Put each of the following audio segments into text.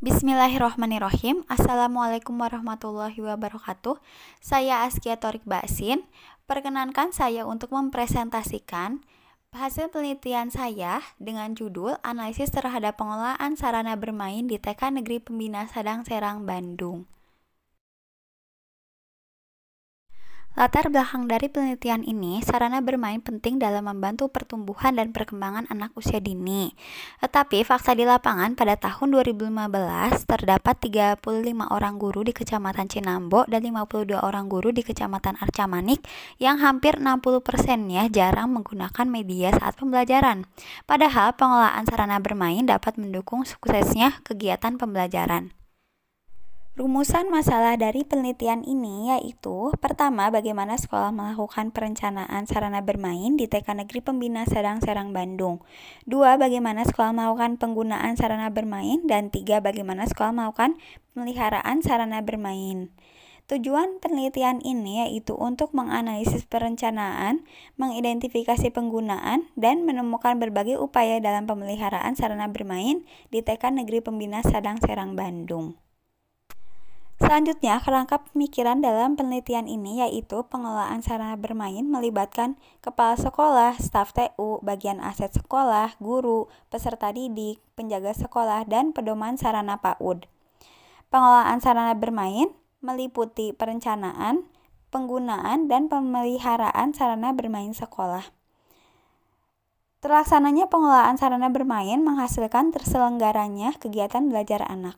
Bismillahirrohmanirrohim. Assalamualaikum warahmatullahi wabarakatuh. Saya Askia Torik Basin. Perkenankan saya untuk mempresentasikan hasil penelitian saya dengan judul Analisis terhadap pengelolaan sarana bermain di TK Negeri Pembina Sadang Serang, Bandung. Latar belakang dari penelitian ini, sarana bermain penting dalam membantu pertumbuhan dan perkembangan anak usia dini. Tetapi fakta di lapangan pada tahun 2015 terdapat 35 orang guru di Kecamatan Cinambo dan 52 orang guru di Kecamatan Arcamanik yang hampir 60%-nya jarang menggunakan media saat pembelajaran. Padahal pengelolaan sarana bermain dapat mendukung suksesnya kegiatan pembelajaran. Rumusan masalah dari penelitian ini yaitu: pertama, bagaimana sekolah melakukan perencanaan sarana bermain di TK Negeri Pembina Sadang Serang, Bandung. 2, bagaimana sekolah melakukan penggunaan sarana bermain. Dan 3, bagaimana sekolah melakukan pemeliharaan sarana bermain. Tujuan penelitian ini yaitu untuk menganalisis perencanaan, mengidentifikasi penggunaan, dan menemukan berbagai upaya dalam pemeliharaan sarana bermain di TK Negeri Pembina Sadang Serang, Bandung. Selanjutnya, kerangka pemikiran dalam penelitian ini yaitu pengelolaan sarana bermain melibatkan kepala sekolah, staf TU, bagian aset sekolah, guru, peserta didik, penjaga sekolah, dan pedoman sarana PAUD. Pengelolaan sarana bermain meliputi perencanaan, penggunaan, dan pemeliharaan sarana bermain sekolah. Terlaksananya pengelolaan sarana bermain menghasilkan terselenggaranya kegiatan belajar anak.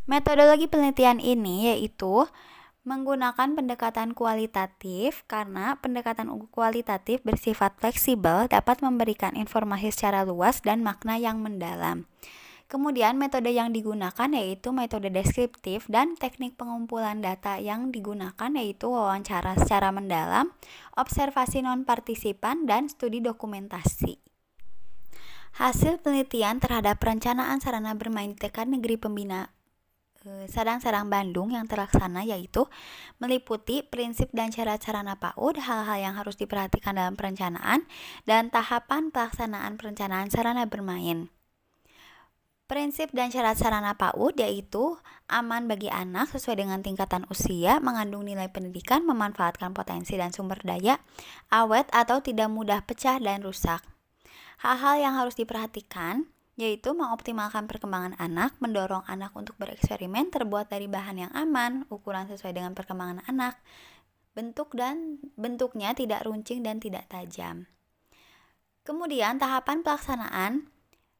Metodologi penelitian ini yaitu menggunakan pendekatan kualitatif, karena pendekatan kualitatif bersifat fleksibel, dapat memberikan informasi secara luas dan makna yang mendalam. Kemudian metode yang digunakan yaitu metode deskriptif, dan teknik pengumpulan data yang digunakan yaitu wawancara secara mendalam, observasi non-partisipan, dan studi dokumentasi. Hasil penelitian terhadap perencanaan sarana bermain TK Negeri Pembina Sadang Serang, Bandung yang terlaksana yaitu meliputi prinsip dan syarat sarana PAUD, hal-hal yang harus diperhatikan dalam perencanaan, dan tahapan pelaksanaan perencanaan sarana bermain. Prinsip dan syarat sarana PAUD yaitu aman bagi anak sesuai dengan tingkatan usia, mengandung nilai pendidikan, memanfaatkan potensi dan sumber daya, awet atau tidak mudah pecah dan rusak. Hal-hal yang harus diperhatikan yaitu mengoptimalkan perkembangan anak, mendorong anak untuk bereksperimen, terbuat dari bahan yang aman, ukuran sesuai dengan perkembangan anak, bentuknya tidak runcing dan tidak tajam. Kemudian tahapan pelaksanaan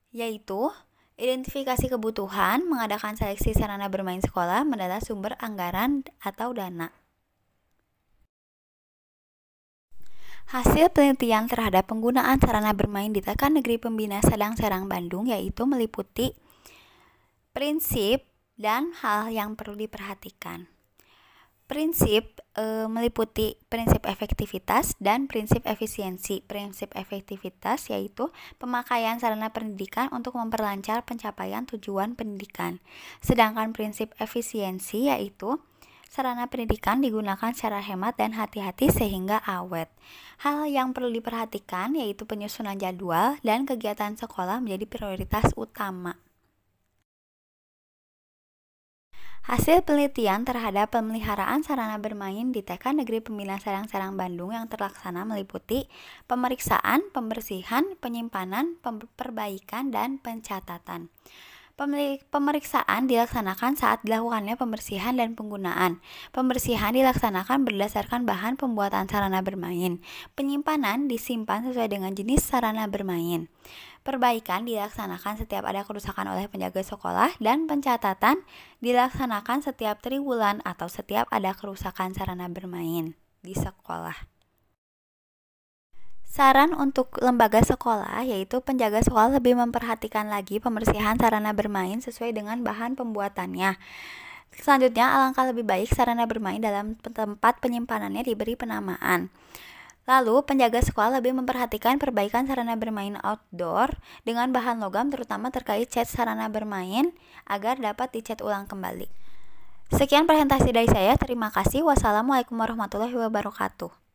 yaitu identifikasi kebutuhan, mengadakan seleksi sarana bermain sekolah, mendata sumber anggaran atau dana. Hasil penelitian terhadap penggunaan sarana bermain di TK Negeri Pembina Sadang Serang, Bandung yaitu meliputi prinsip dan hal yang perlu diperhatikan. Prinsip meliputi prinsip efektivitas dan prinsip efisiensi. Prinsip efektivitas yaitu pemakaian sarana pendidikan untuk memperlancar pencapaian tujuan pendidikan. Sedangkan prinsip efisiensi yaitu sarana pendidikan digunakan secara hemat dan hati-hati sehingga awet. Hal yang perlu diperhatikan yaitu penyusunan jadwal dan kegiatan sekolah menjadi prioritas utama. Hasil penelitian terhadap pemeliharaan sarana bermain di TK Negeri Pembina Sadang Serang, Bandung yang terlaksana meliputi pemeriksaan, pembersihan, penyimpanan, perbaikan, dan pencatatan. Pemeriksaan dilaksanakan saat dilakukannya pembersihan dan penggunaan. Pembersihan dilaksanakan berdasarkan bahan pembuatan sarana bermain. Penyimpanan disimpan sesuai dengan jenis sarana bermain. Perbaikan dilaksanakan setiap ada kerusakan oleh penjaga sekolah, dan pencatatan dilaksanakan setiap triwulan atau setiap ada kerusakan sarana bermain di sekolah. Saran untuk lembaga sekolah yaitu penjaga sekolah lebih memperhatikan lagi pembersihan sarana bermain sesuai dengan bahan pembuatannya. Selanjutnya, alangkah lebih baik sarana bermain dalam tempat penyimpanannya diberi penamaan. Lalu, penjaga sekolah lebih memperhatikan perbaikan sarana bermain outdoor dengan bahan logam, terutama terkait cat sarana bermain agar dapat dicat ulang kembali. Sekian presentasi dari saya. Terima kasih. Wassalamualaikum warahmatullahi wabarakatuh.